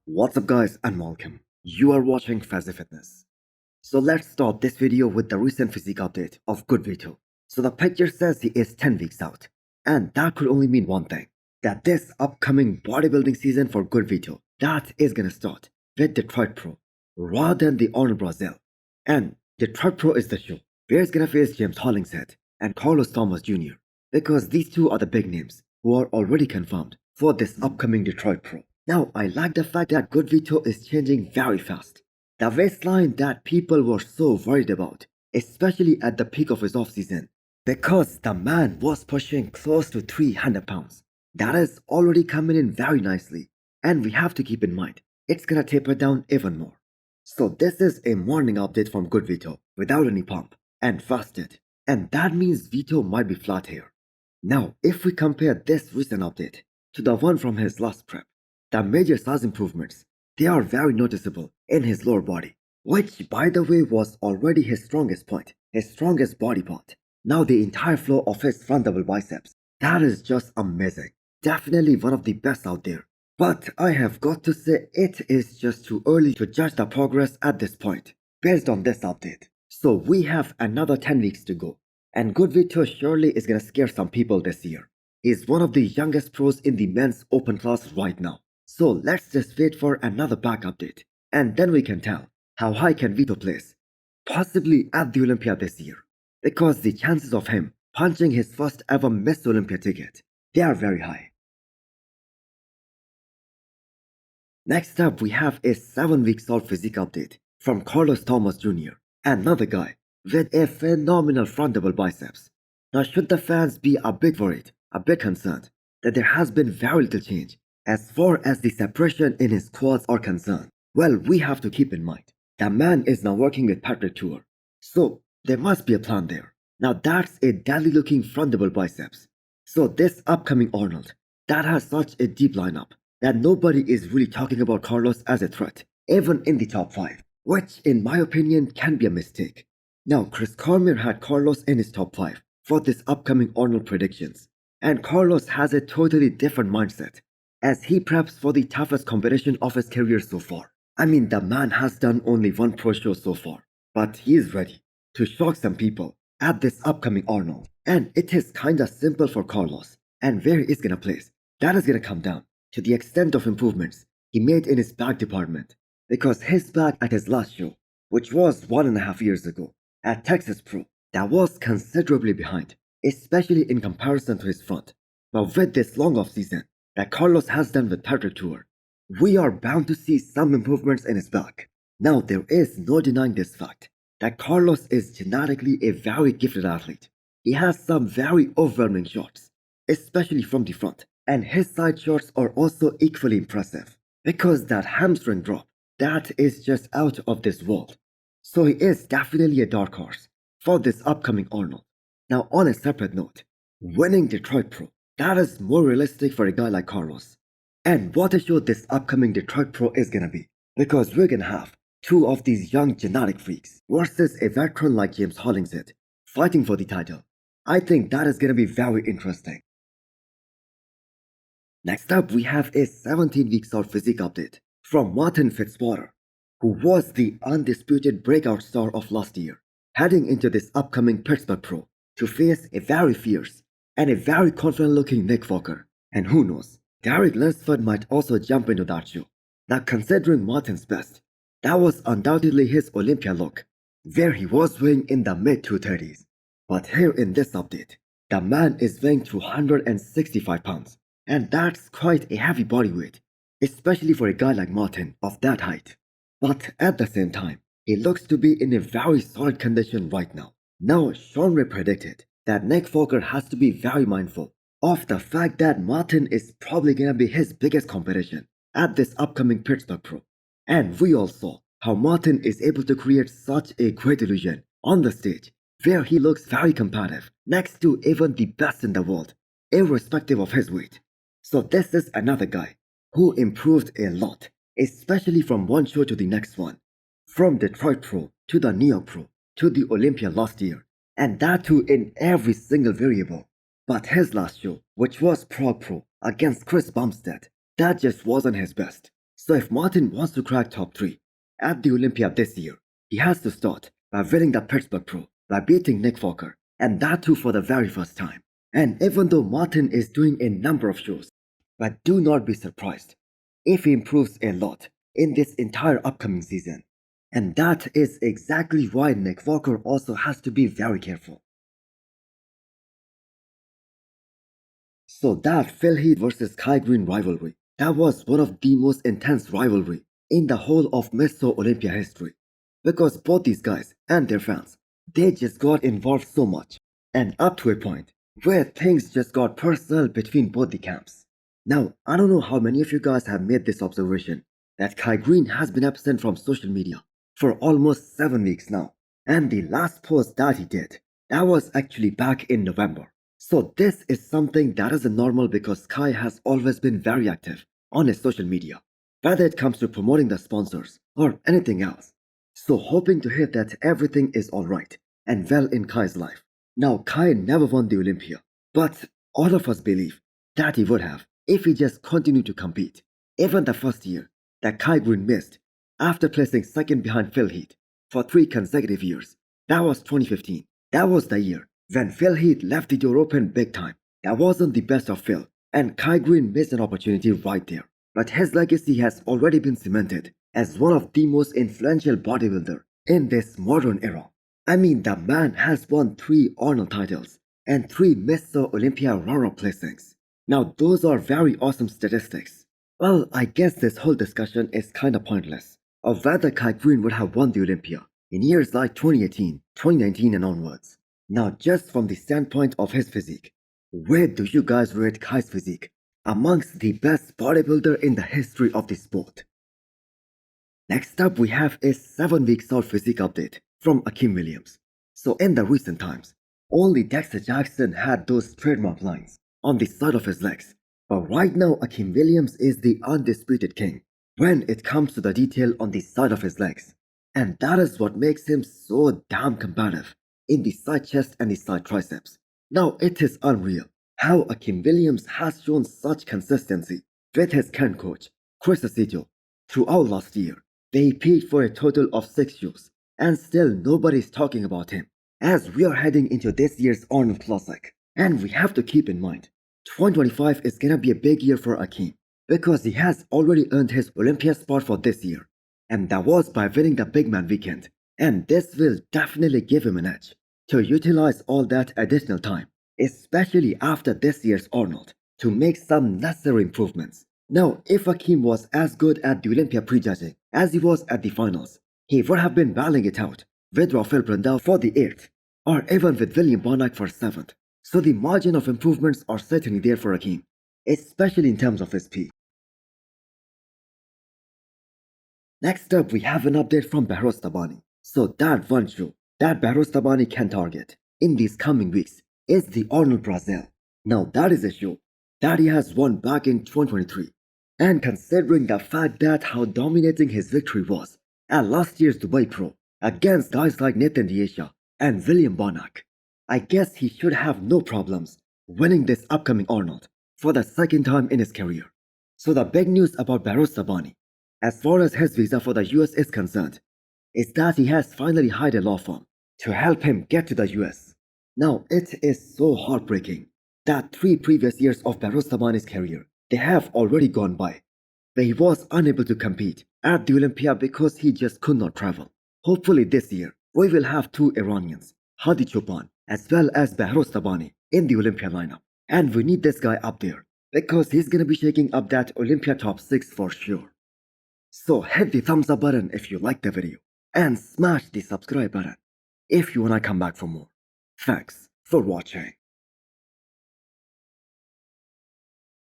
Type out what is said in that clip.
What's up guys, I'm Malcolm. You are watching Fazi Fitness. So let's start this video with the recent physique update of Good Vito. So the picture says he is 10 weeks out. And that could only mean one thing. That this upcoming bodybuilding season for Good Vito, that is gonna start with Detroit Pro rather than the Arnold Brazil. And Detroit Pro is the show where he's gonna face James Hollingshead and Carlos Thomas Jr. Because these two are the big names who are already confirmed for this upcoming Detroit Pro. Now, I like the fact that Good Vito is changing very fast. The waistline that people were so worried about, especially at the peak of his off-season, because the man was pushing close to 300 pounds. That is already coming in very nicely, and we have to keep in mind, it's gonna taper down even more. So this is a morning update from Good Vito, without any pump, and fasted, and that means Vito might be flat here. Now, if we compare this recent update to the one from his last prep, the major size improvements, they are very noticeable in his lower body, which by the way was already his strongest point, his strongest body part. Now the entire flow of his front double biceps, that is just amazing. Definitely one of the best out there. But I have got to say it is just too early to judge the progress at this point, based on this update. So we have another 10 weeks to go, and Good Vito surely is gonna scare some people this year. He's one of the youngest pros in the men's open class right now. So let's just wait for another back update, and then we can tell how high can Vito place, possibly at the Olympia this year, because the chances of him punching his first ever Miss Olympia ticket, they are very high. Next up we have a 7 weeks old physique update from Carlos Thomas Jr., another guy with a phenomenal front double biceps. Now should the fans be a bit worried, a bit concerned, that there has been very little change as far as the separation in his quads are concerned, well, we have to keep in mind, the man is now working with Patrick Tuor, so there must be a plan there. Now that's a deadly looking front double biceps. So this upcoming Arnold, that has such a deep lineup that nobody is really talking about Carlos as a threat, even in the top 5, which in my opinion can be a mistake. Now Chris Cormier had Carlos in his top 5 for this upcoming Arnold predictions, and Carlos has a totally different mindset as he preps for the toughest competition of his career so far. I mean, the man has done only one pro show so far, but he is ready to shock some people at this upcoming Arnold. And it is kinda simple for Carlos, and where he is gonna place, that is gonna come down to the extent of improvements he made in his back department, because his back at his last show, which was 1.5 years ago, at Texas Pro, that was considerably behind, especially in comparison to his front. But with this long off season that Carlos has done with Patrick Tuor, we are bound to see some improvements in his back. Now there is no denying this fact, that Carlos is genetically a very gifted athlete. He has some very overwhelming shots, especially from the front, and his side shots are also equally impressive, because that hamstring drop, that is just out of this world. So he is definitely a dark horse for this upcoming Arnold. Now on a separate note, winning Detroit Pro, that is more realistic for a guy like Carlos. And what a show this upcoming Detroit Pro is gonna be, because we're gonna have two of these young genetic freaks versus a veteran like James Hollingshead fighting for the title. I think that is gonna be very interesting. Next up we have a 17 weeks old physique update from Martin-Fitzwater, who was the undisputed breakout star of last year, heading into this upcoming Pittsburgh Pro to face a very fierce and a very confident looking Nick Walker. And who knows, Derek Lunsford might also jump into that show. Now considering Martin's best, that was undoubtedly his Olympia look, where he was weighing in the mid 230s. But here in this update, the man is weighing 265 pounds, and that's quite a heavy body weight, especially for a guy like Martin of that height. But at the same time, he looks to be in a very solid condition right now. Now Sean Ray predicted that Nick Walker has to be very mindful of the fact that Martin is probably gonna be his biggest competition at this upcoming Pittsburgh Pro. And we all saw how Martin is able to create such a great illusion on the stage, where he looks very competitive next to even the best in the world, irrespective of his weight. So this is another guy who improved a lot, especially from one show to the next one, from Detroit Pro to the New York Pro to the Olympia last year, and that too in every single variable. But his last show, which was Prague Pro against Chris Bumstead, that just wasn't his best. So if Martin wants to crack top 3 at the Olympia this year, he has to start by winning the Pittsburgh Pro, by beating Nick Walker, and that too for the very first time. And even though Martin is doing a number of shows, but do not be surprised if he improves a lot in this entire upcoming season. And that is exactly why Nick Walker also has to be very careful. So that Phil Heath versus Kai Greene rivalry, that was one of the most intense rivalry in the whole of Mr. Olympia history. Because both these guys and their fans, they just got involved so much. And up to a point where things just got personal between both the camps. Now, I don't know how many of you guys have made this observation that Kai Greene has been absent from social media for almost 7 weeks now. And the last post that he did, that was actually back in November. So this is something that isn't normal because Kai has always been very active on his social media, whether it comes to promoting the sponsors or anything else. So hoping to hear that everything is alright and well in Kai's life. Now Kai never won the Olympia, but all of us believe that he would have if he just continued to compete. Even the first year that Kai Greene missed after placing second behind Phil Heath for 3 consecutive years, that was 2015. That was the year when Phil Heath left the door open big time. That wasn't the best of Phil, and Kai Greene missed an opportunity right there. But his legacy has already been cemented as one of the most influential bodybuilder in this modern era. I mean, the man has won 3 Arnold titles and 3 Mr. Olympia runner-up placings. Now those are very awesome statistics. Well, I guess this whole discussion is kinda pointless of whether Kai Greene would have won the Olympia in years like 2018, 2019 and onwards. Now just from the standpoint of his physique, where do you guys rate Kai's physique amongst the best bodybuilder in the history of the sport? Next up we have a 7 weeks out physique update from Akim Williams. So in the recent times, only Dexter Jackson had those trademark lines on the side of his legs. But right now Akim Williams is the undisputed king when it comes to the detail on the side of his legs. And that is what makes him so damn combative in the side chest and the side triceps. Now it is unreal how Akim Williams has shown such consistency with his current coach, Chris Aceto, throughout last year. They peaked for a total of 6 shows, and still nobody's talking about him, as we are heading into this year's Arnold Classic. And we have to keep in mind, 2025 is gonna be a big year for Akim, because he has already earned his Olympia spot for this year, and that was by winning the Big Man Weekend. And this will definitely give him an edge to utilize all that additional time, especially after this year's Arnold, to make some necessary improvements. Now, if Akim was as good at the Olympia prejudging as he was at the finals, he would have been battling it out with Rafael Brandao for the 8th, or even with William Bonac for 7th. So the margin of improvements are certainly there for Akim, especially in terms of his speed. Next up, we have an update from Behrooz Tabani. So that one show that Behrooz Tabani can target in these coming weeks is the Arnold Brazil. Now that is a show that he has won back in 2023. And considering the fact that how dominating his victory was at last year's Dubai Pro against guys like Nathan Diasha and William Bonac, I guess he should have no problems winning this upcoming Arnold for the 2nd time in his career. So the big news about Behrooz Tabani, as far as his visa for the US is concerned, is that he has finally hired a law firm to help him get to the US. Now it is so heartbreaking that 3 previous years of Behrooz Tabani's career, they have already gone by, where he was unable to compete at the Olympia because he just could not travel. Hopefully this year, we will have 2 Iranians, Hadi Chopin as well as Behrooz Tabani in the Olympia lineup. And we need this guy up there because he's gonna be shaking up that Olympia top 6 for sure. So hit the thumbs up button if you liked the video and smash the subscribe button if you wanna come back for more. Thanks for watching.